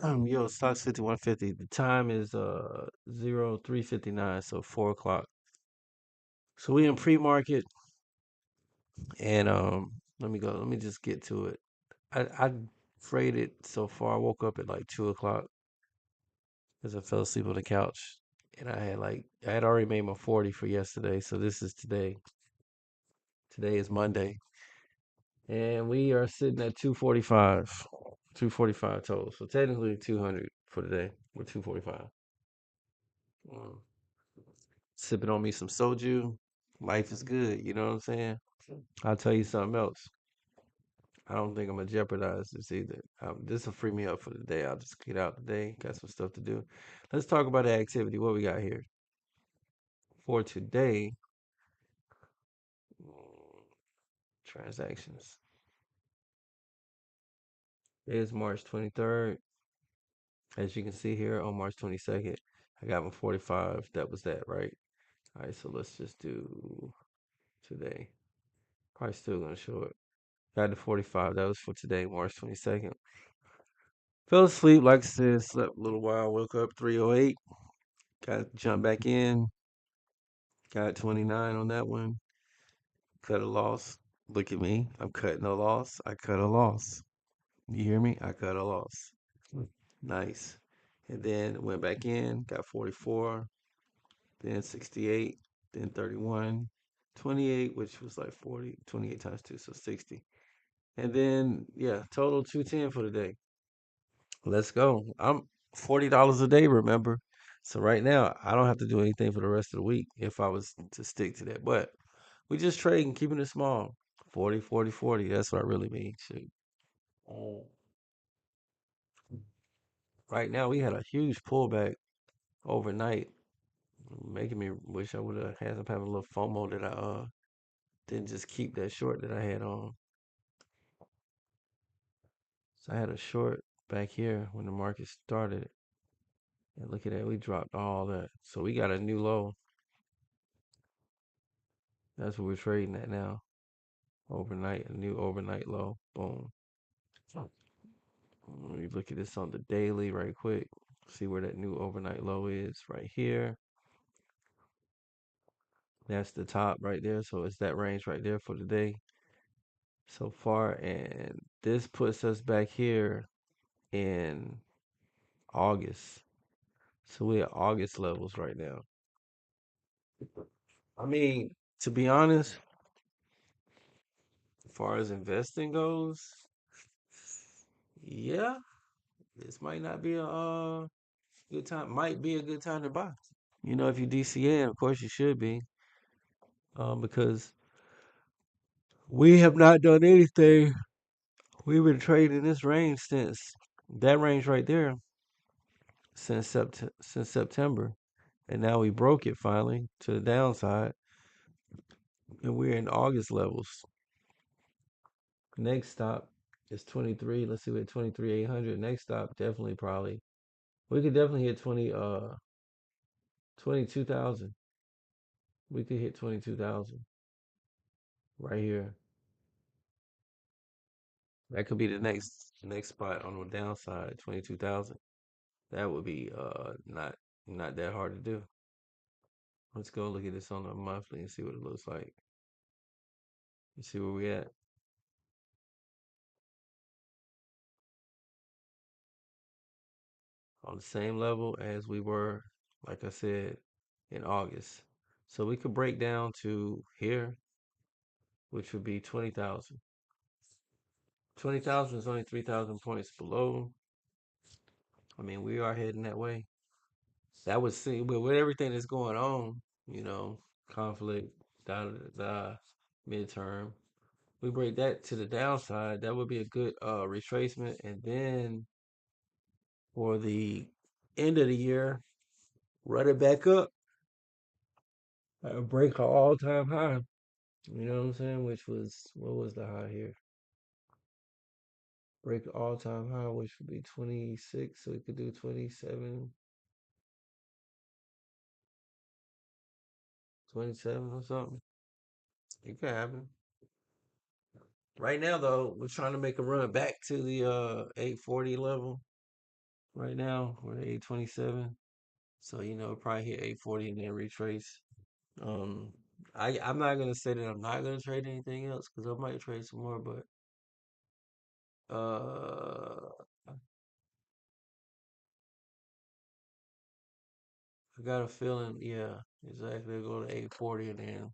Yo, stock's 5150. The time is 03:59, so 4 o'clock. So we in pre-market, and let me go. Let me just get to it. I traded so far. I woke up at like 2 o'clock because I fell asleep on the couch, and I had already made my 40 for yesterday. So this is today. Today is Monday, and we are sitting at 245. 245 total. So technically 200 for today. We're 245. Sipping on me some soju. Life is good. You know what I'm saying? I'll tell you something else. I don't think I'm gonna jeopardize this either. This will free me up for the day. I'll just get out today. Got some stuff to do. Let's talk about the activity. What we got here for today? mm, Transactions. It is March 23rd. As you can see here on March 22nd, I got my 45. That was that, right? All right. So let's just do today. Probably still gonna show it. Got the 45. That was for today, March 22nd. Fell asleep, like I said, slept a little while, woke up 3:08, got to jump back in, got 29 on that one, cut a loss. Look at me, I'm cutting a loss. I cut a loss. You hear me? I cut a loss. Nice. And then went back in, got 44, then 68, then 31, 28, which was like 40, 28 times 2, so 60. And then, yeah, total 210 for the day. Let's go. I'm $40 a day, remember? So right now, I don't have to do anything for the rest of the week if I was to stick to that. But we just trading, keeping it small. 40, 40, 40. That's what I really mean. Shoot. Oh. Right now, we had a huge pullback overnight, making me wish I would have had some having a little FOMO that I didn't just keep that short that I had on. So I had a short back here when the market started. And look at that, we dropped all that. So we got a new low. That's what we're trading at now. Overnight, a new overnight low. Boom. Let me look at this on the daily right quick. See where that new overnight low is right here. That's the top right there. So it's that range right there for the day so far. And this puts us back here in August. So we're at August levels right now. I mean, to be honest, as far as investing goes, yeah, this might not be a good time. Might be a good time to buy. You know, if you DCA, of course you should be, because we have not done anything. We've been trading this range since that range right there since September, and now we broke it finally to the downside, and we're in August levels. Next stop is 23. Let's see, we're at 23,800. Next stop definitely probably we could definitely hit 22,000. We could hit 22,000 right here. That could be the next spot on the downside, 22,000. That would be not that hard to do. Let's go look at this on the monthly and see what it looks like. You see where we at on the same level as we were, like I said, in August. So we could break down to here, which would be 20,000. 20,000 is only 3,000 points below. I mean, we are heading that way. That would see with everything that's going on, you know, conflict, da da da, midterm. We break that to the downside, that would be a good retracement. And then for the end of the year, run it back up, break our all time high. You know what I'm saying? Which was, what was the high here? Break all time high, which would be 26. So we could do 27, 27 or something. It could happen. Right now, though, we're trying to make a run back to the 840 level. right now. We're at 827. So, probably hit 840 and then retrace. Um, I'm not gonna say that I'm not gonna trade anything else because I might trade some more, but I got a feeling, yeah, exactly. They'll go to 840 and then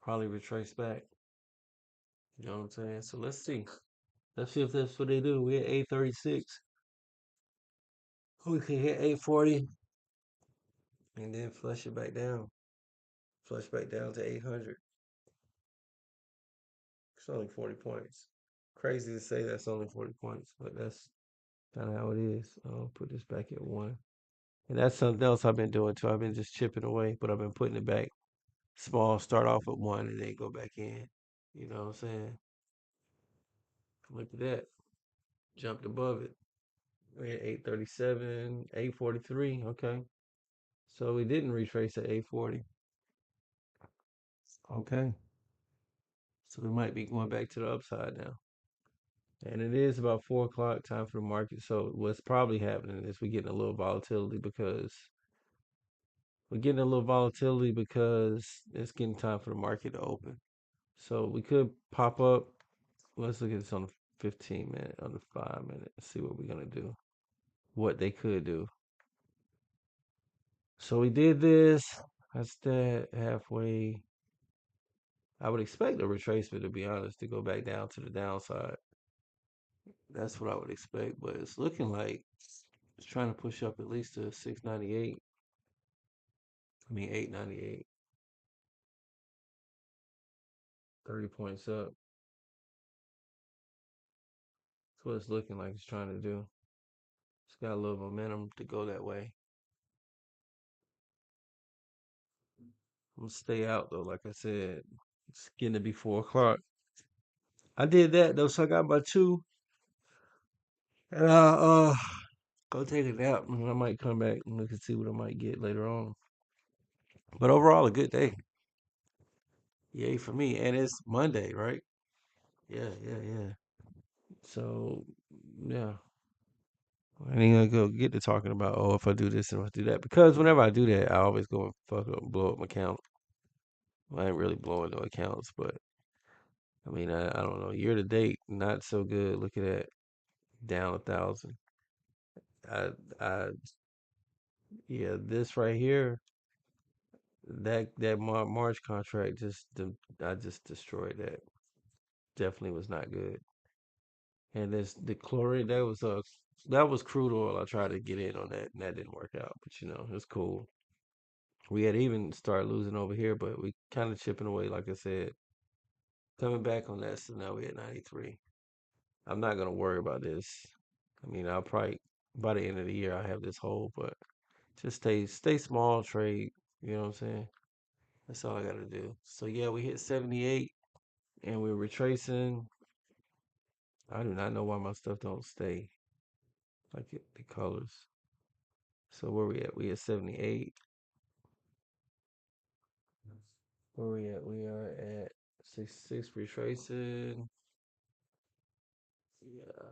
probably retrace back. You know what I'm saying? So let's see. Let's see if that's what they do. We at 836. We can hit 840 and then flush it back down. Flush back down to 800. It's only 40 points. Crazy to say that's only 40 points, but that's kind of how it is. I'll put this back at one. And that's something else I've been doing too. I've been just chipping away, but I've been putting it back small, start off at one and then go back in. You know what I'm saying? Look at that. Jumped above it. We're at 837, 843. Okay. So we didn't retrace at 840. Okay. So we might be going back to the upside now. And it is about 4 o'clock time for the market. So what's probably happening is we're getting a little volatility because it's getting time for the market to open. So we could pop up. Let's look at this on the 15 minute, on the 5 minute, and see what we're gonna do. What they could do. So we did this. That's that halfway. I would expect a retracement, to be honest, to go back down to the downside. That's what I would expect, but it's looking like it's trying to push up at least to 698. I mean 898. 30 points up. That's what it's looking like it's trying to do. It's got a little momentum to go that way. I'm gonna stay out though, like I said. It's getting to be 4 o'clock. I did that though, so I got my two. And I go take a nap. And I might come back and look and see what I might get later on. But overall, a good day. Yay for me. And it's Monday, right? Yeah, yeah, yeah. So yeah. I ain't gonna go get to talking about, oh, if I do this and if I do that, because whenever I do that I always go and fuck up and blow up my account. Well, I ain't really blowing no accounts, but I mean I don't know. Year to date, not so good. Look at that. Down 1,000. I I yeah, this right here, that March contract I just destroyed that. Definitely was not good. And this the chlorine that was crude oil. I tried to get in on that and that didn't work out. But it's cool. We had even started losing over here, but we kind of chipping away, like I said. Coming back on that, so now we at 93. I'm not gonna worry about this. I mean, I'll probably by the end of the year I have this hole, but just stay small, trade. You know what I'm saying? That's all I gotta do. So yeah, we hit 78 and we're retracing. I do not know why my stuff don't stay like the colors. So where we at? We at 78. Where we at? We are at 66 retracing. Yeah.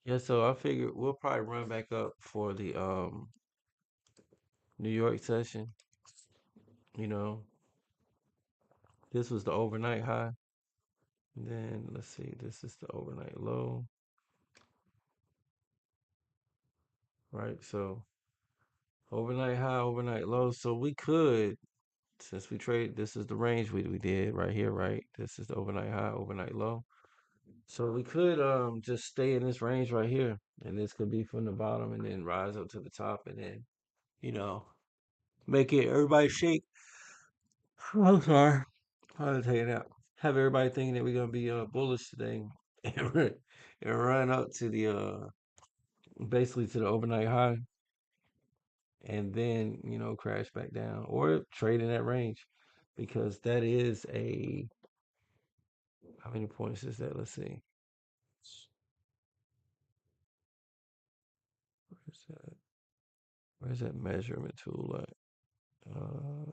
Yeah, so I figured we'll probably run back up for the New York session. You know, this was the overnight high. And then let's see, this is the overnight low, right? So overnight high, overnight low. So we could, since we trade, this is the range we did right here, right? This is the overnight high, overnight low. So we could just stay in this range right here. And this could be from the bottom and then rise up to the top and then, you know, make it everybody shake. I'm sorry. I'll take it out. Have everybody thinking that we're gonna be bullish today and run up to the basically to the overnight high and then crash back down or trade in that range because that is a how many points is that? Let's see. Where's that? Where's that measurement tool at?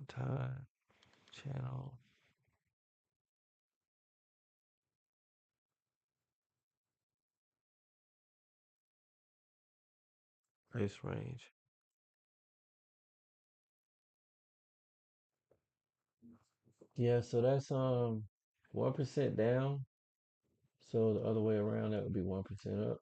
Time channel. Price range. Yeah, so that's 1% down. So the other way around, that would be 1% up.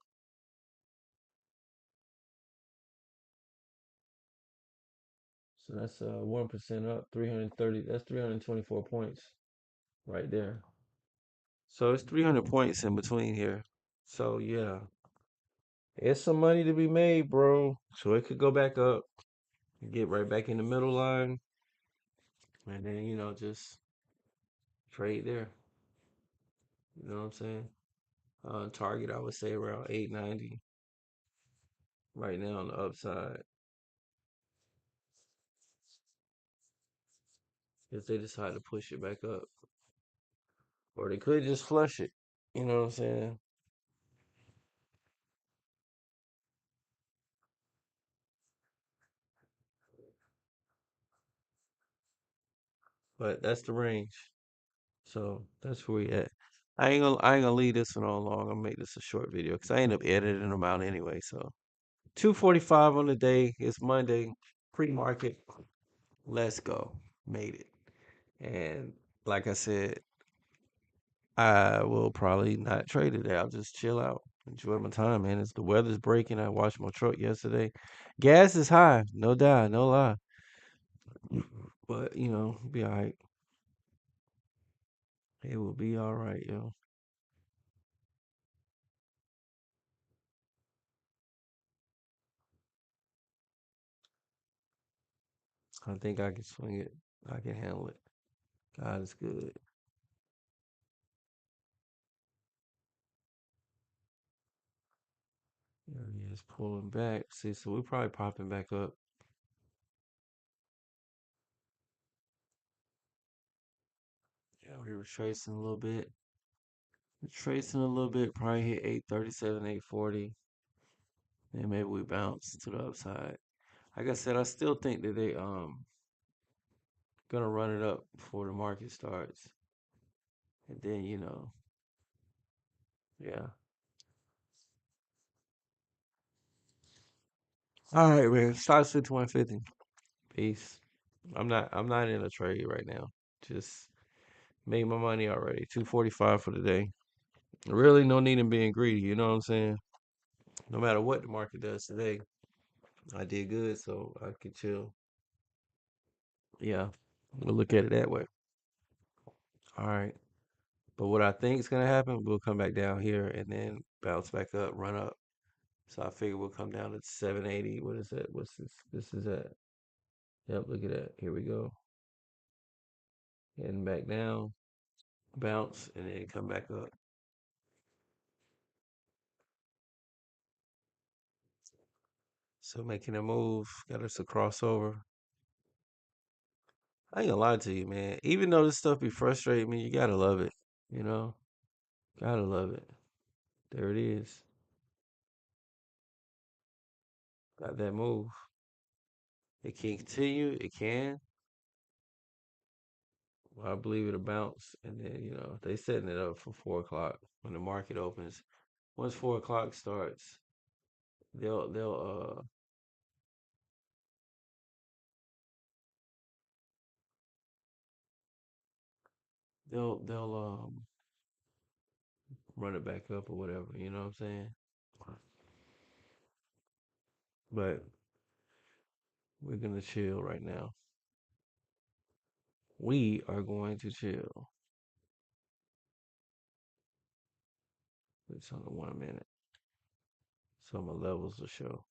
So that's 1% up, 330. That's 324 points right there. So it's 300 points in between here. So yeah, it's some money to be made, bro. So it could go back up, get right back in the middle line, and then just trade there. You know what I'm saying? Target, I would say around 890 right now on the upside. If they decide to push it back up, or they could just flush it. You know what I'm saying? But that's the range. So that's where we at. I ain't gonna leave this one on long. I'm gonna make this a short video because I end up editing them out anyway. So 2:45 on the day. It's Monday, pre-market. Let's go. Made it. And like I said, I will probably not trade today. I'll just chill out, enjoy my time, man. As the weather's breaking, I washed my truck yesterday. Gas is high, no doubt, no lie. But be all right. It will be all right, yo. I think I can swing it. I can handle it. God is good. There he is pulling back. See, so we're probably popping back up. Yeah, we were tracing a little bit. We're tracing a little bit. Probably hit 837, 840. Then maybe we bounce to the upside. Like I said, I still think that they gonna run it up before the market starts. And then, yeah. All right, man. Start 150. Peace. I'm not in a trade right now. Just made my money already. 245 for the day. Really no need in being greedy, you know what I'm saying? No matter what the market does today, I did good, so I could chill. Yeah. We'll look at it that way. All right. But what I think is gonna happen, we'll come back down here and then bounce back up, run up. So I figure we'll come down to 780. What is that? What's this? This is at. Yep, look at that. Here we go. Heading back down, bounce, and then come back up. So making a move, got us a crossover. I ain't gonna lie to you, man. Even though this stuff be frustrating me, you gotta love it. You know? Gotta love it. There it is. Got that move. It can continue, it can. Well, I believe it'll bounce. And then, they setting it up for 4 o'clock when the market opens. Once 4 o'clock starts, they'll they'll run it back up or whatever, you know what I'm saying? But we're gonna chill right now. We are going to chill. It's on the 1 minute. So my levels will show.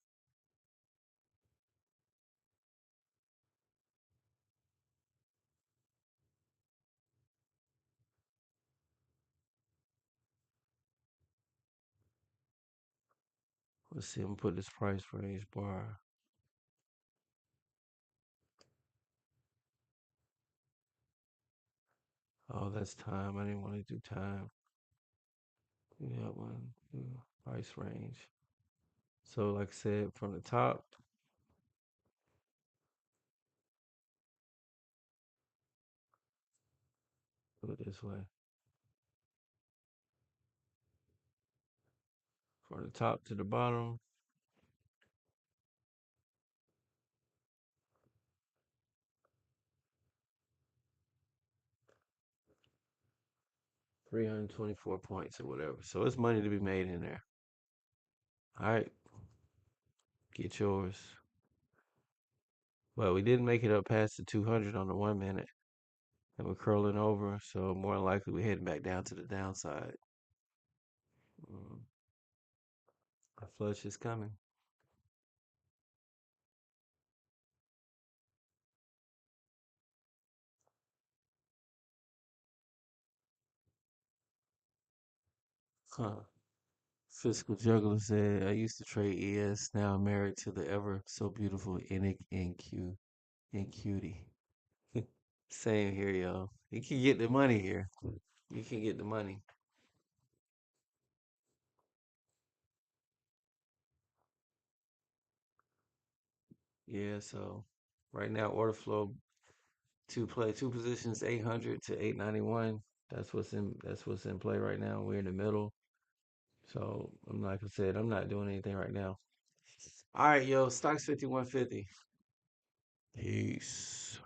Let's see, I'm gonna put this price range bar. Oh, that's time. I didn't want to do time. Yeah, one, price range. So like I said, from the top, do it this way. From the top to the bottom, 324 points or whatever. So it's money to be made in there. All right, get yours. Well, we didn't make it up past the 200 on the 1 minute. And we're curling over, so more than likely we're heading back down to the downside. Mm, a flush is coming. Huh. Fiscal Juggler said, I used to trade ES, now I'm married to the ever so beautiful NQ, Same here, yo. You can get the money here. You can get the money. Yeah, so right now order flow to play two positions 800 to 891. That's what's in play right now. We're in the middle. So I'm like I said, I'm not doing anything right now. All right, yo, stocks 5150. Peace.